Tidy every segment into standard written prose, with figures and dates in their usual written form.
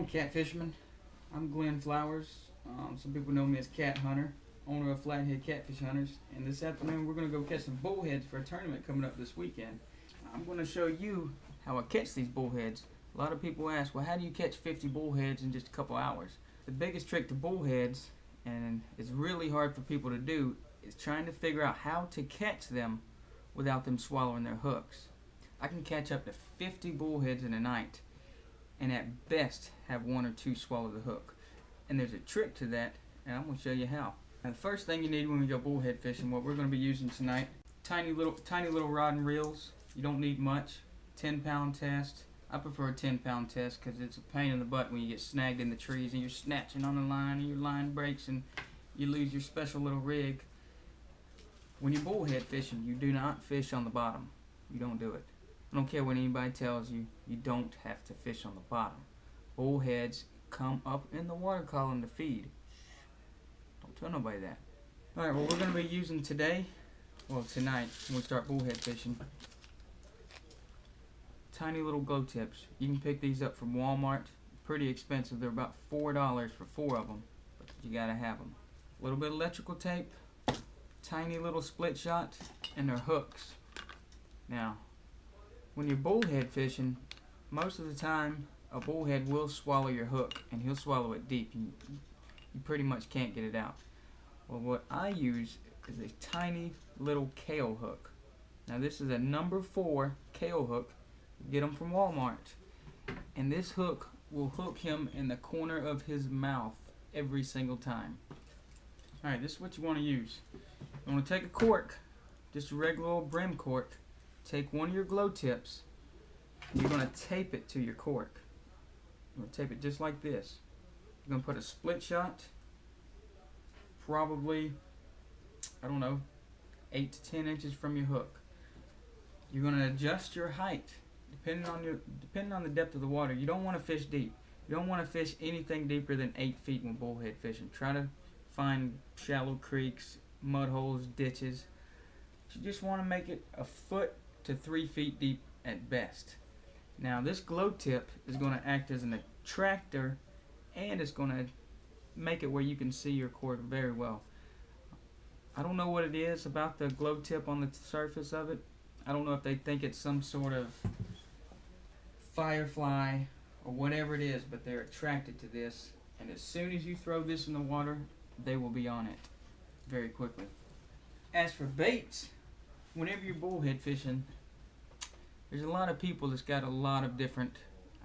on, catfishermen. I'm Glenn Flowers. Some people know me as Cat Hunter, owner of Flathead Catfish Hunters. And this afternoon we're going to go catch some bullheads for a tournament coming up this weekend. I'm going to show you how I catch these bullheads. A lot of people ask, well, how do you catch 50 bullheads in just a couple hours? The biggest trick to bullheads, and it's really hard for people to do, is trying to figure out how to catch them without them swallowing their hooks. I can catch up to 50 bullheads in a night, and at best have one or two swallow the hook. And there's a trick to that, and I'm going to show you how. Now, the first thing you need when we go bullhead fishing, what we're going to be using tonight, tiny little rod and reels. You don't need much. 10-pound test. I prefer a 10-pound test because it's a pain in the butt when you get snagged in the trees and you're snatching on the line and your line breaks and you lose your special little rig. When you're bullhead fishing, you do not fish on the bottom. You don't do it. I don't care what anybody tells you, you don't have to fish on the bottom. Bullheads come up in the water column to feed. Don't tell nobody that. Alright, what we're going to be using today, well tonight, when we start bullhead fishing, tiny little glow tips. You can pick these up from Walmart. Pretty expensive. They're about $4 for 4 of them, but you gotta have them. A little bit of electrical tape, tiny little split shot, and their hooks. Now, when you're bullhead fishing, most of the time a bullhead will swallow your hook, and he'll swallow it deep. You pretty much can't get it out. Well, what I use is a tiny little kale hook. Now this is a number 4 kale hook. Get them from Walmart, and this hook will hook him in the corner of his mouth every single time. Alright, this is what you want to use. You want to take a cork, just a regular old brim cork, take one of your glow tips, and you're going to tape it to your cork. You're going to tape it just like this. You're going to put a split shot, probably, I don't know, 8 to 10 inches from your hook. You're going to adjust your height depending on the depth of the water. You don't want to fish deep. You don't want to fish anything deeper than 8 feet when bullhead fishing. Try to find shallow creeks, mud holes, ditches. You just want to make it a foot to 3 feet deep at best. Now this glow tip is going to act as an attractor, and it's going to make it where you can see your cord very well. I don't know what it is about the glow tip on the surface of it. I don't know if they think it's some sort of firefly or whatever it is, but they're attracted to this, and as soon as you throw this in the water, they will be on it very quickly. As for baits, whenever you're bullhead fishing, there's a lot of people that's got a lot of different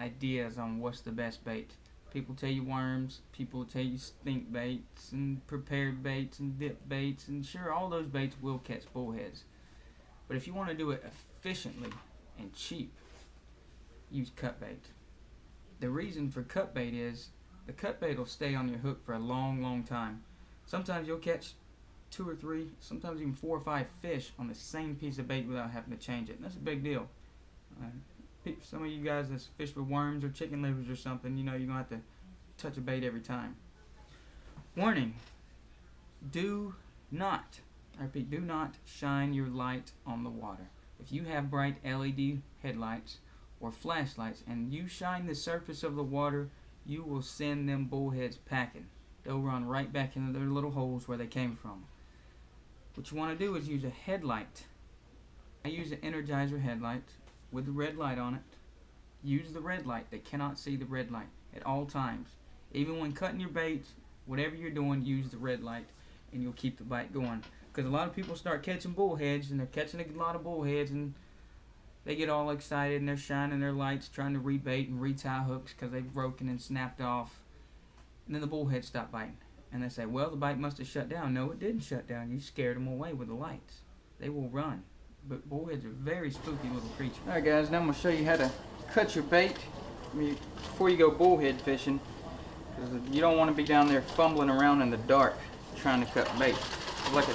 ideas on what's the best bait. People tell you worms, people tell you stink baits and prepared baits and dip baits, and sure, all those baits will catch bullheads. But if you want to do it efficiently and cheap, use cut bait. The reason for cut bait is the cut bait will stay on your hook for a long time. Sometimes you'll catch 2 or 3, sometimes even 4 or 5 fish on the same piece of bait without having to change it. And that's a big deal. Some of you guys that fish with worms or chicken livers or something, you know you're going to have to touch a bait every time. Warning, do not, I repeat, do not shine your light on the water. If you have bright LED headlights or flashlights and you shine the surface of the water, you will send them bullheads packing. They'll run right back into their little holes where they came from. What you want to do is use a headlight. I use an Energizer headlight with the red light on it. Use the red light. They cannot see the red light at all times. Even when cutting your bait, whatever you're doing, use the red light and you'll keep the bite going. Because a lot of people start catching bullheads, and they're catching a lot of bullheads, and they get all excited and they're shining their lights trying to rebait and retie hooks because they've broken and snapped off. And then the bullheads stop biting. And they say, well, the bite must have shut down. No, it didn't shut down. You scared them away with the lights. They will run. But bullheads are very spooky little creatures. Alright guys, now I'm going to show you how to cut your bait before you go bullhead fishing. Because you don't want to be down there fumbling around in the dark trying to cut bait. Like I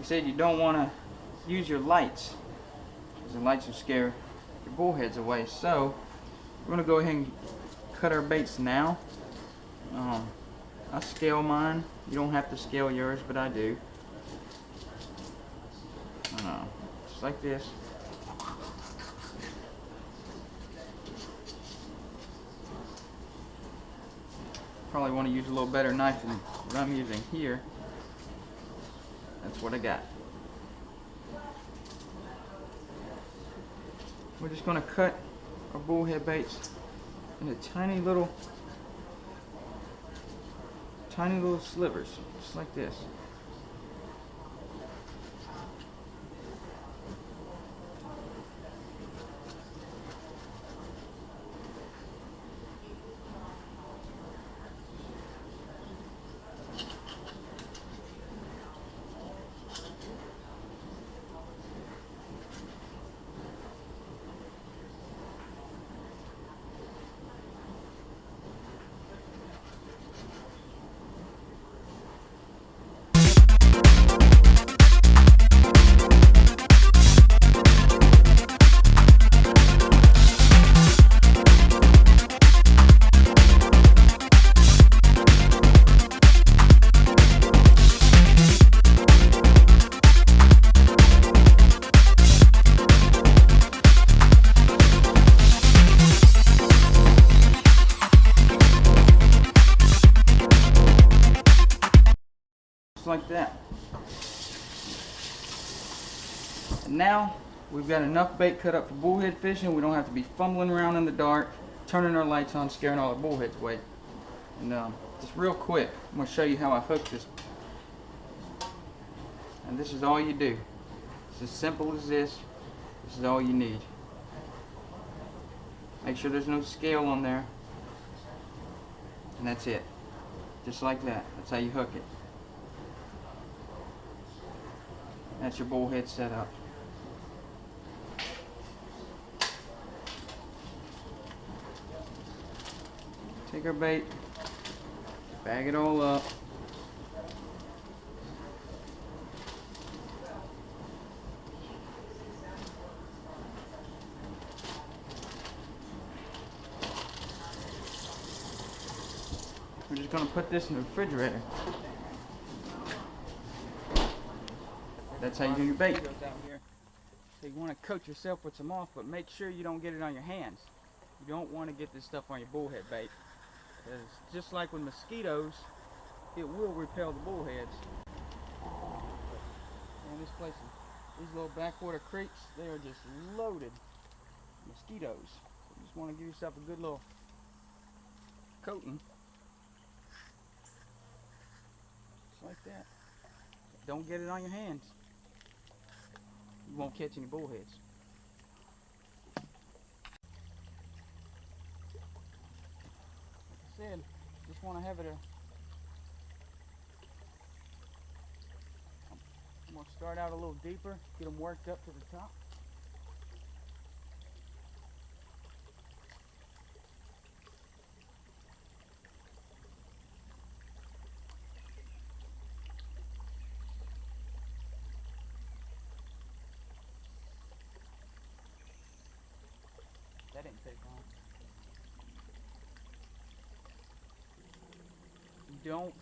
said, you don't want to use your lights. The lights will scare your bullheads away. So we're going to go ahead and cut our baits now. I scale mine. You don't have to scale yours, but I do. Just like this. probably want to use a little better knife than what I'm using here. That's what I got. We're just going to cut our bullhead baits into tiny little slivers, just like this. Like that. And now we've got enough bait cut up for bullhead fishing. We don't have to be fumbling around in the dark, turning our lights on, scaring all the bullheads away. And just real quick, I'm going to show you how I hook this. And this is all you do. It's as simple as this. This is all you need. Make sure there's no scale on there. And that's it. Just like that. That's how you hook it. That's your bullhead set up. Take our bait, bag it all up. We're just going to put this in the refrigerator. That's how you do your bait. So you want to coat yourself with some off, but make sure you don't get it on your hands. You don't want to get this stuff on your bullhead bait. Because just like with mosquitoes, it will repel the bullheads. And this place, these little backwater creeks, they are just loaded with mosquitoes. So you just want to give yourself a good little coating. Just like that. Don't get it on your hands. You won't catch any bullheads. Like I said, just want to have it I'm going to start out a little deeper, get them worked up to the top. That didn't take long. You don't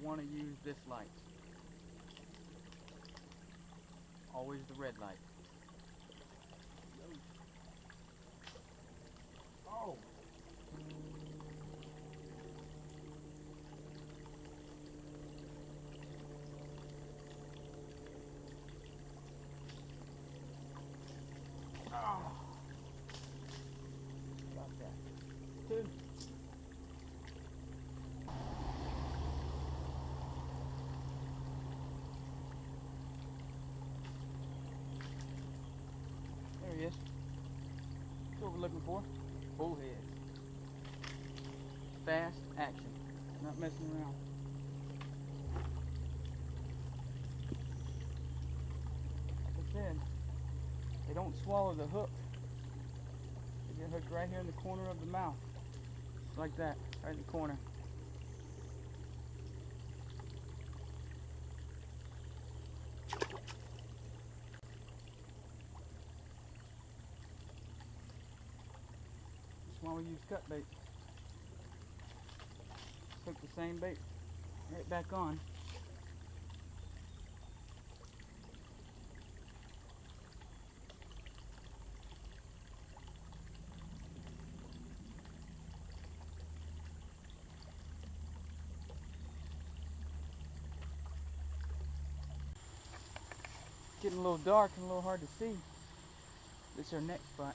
want to use this light. Always the red light. Oh! Oh! About that. Two. There he is. That's what we're looking for. Bullhead. Fast action. Not messing around. Like I said, they don't swallow the hook. They get hooked right here in the corner of the mouth. Just like that, right in the corner. That's why we use cut bait. Hook the same bait right back on. Getting a little dark and a little hard to see. This is our next spot.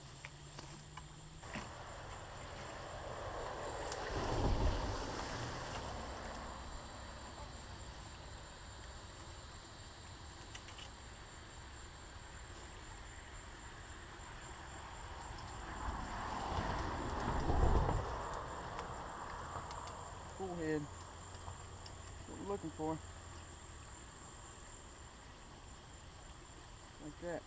Bullhead. That's what we're looking for. Like that.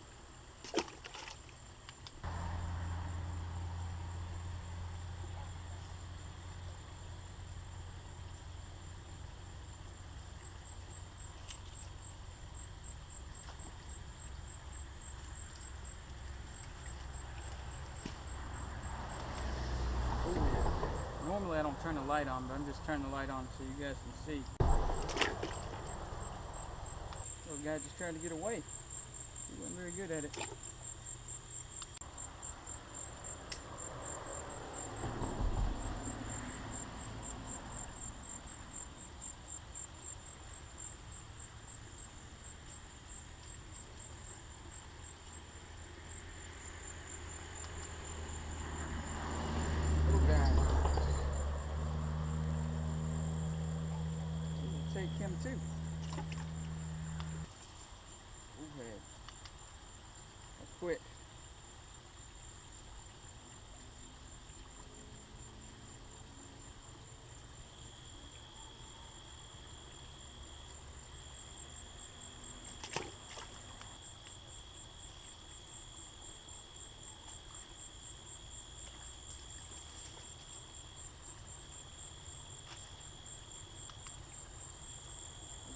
Normally I don't turn the light on, but I'm just turning the light on so you guys can see. Little guy just tried to get away. He wasn't very good at it. Take him too. Bullhead. That's quick.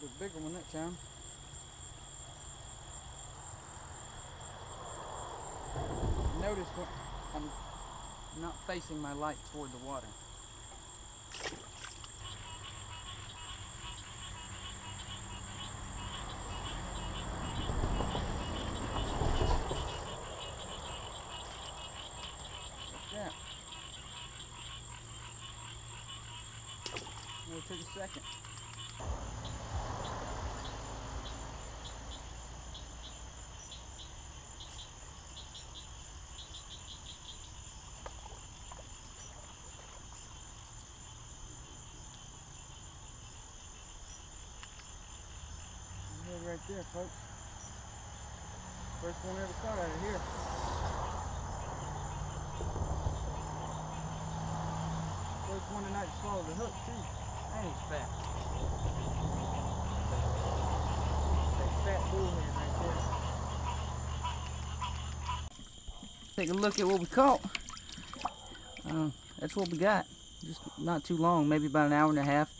A bigger one that time. Notice when I'm not facing my light toward the water. Like that. It took a second. Right there, folks. First one ever caught out of here. First one tonight to swallow the hook too. And he's fat. That fat bullhead right there. Take a look at what we caught. That's what we got. Just not too long, maybe about an hour and a half,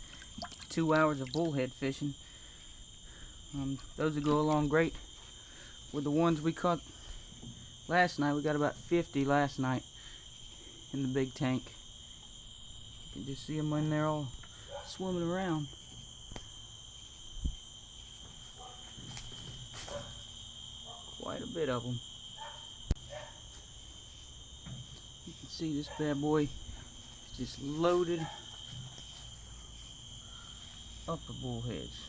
2 hours of bullhead fishing. Those would go along great with the ones we caught last night. We got about 50 last night in the big tank. You can just see them in there all swimming around. Quite a bit of them. You can see this bad boy is just loaded up with bullheads.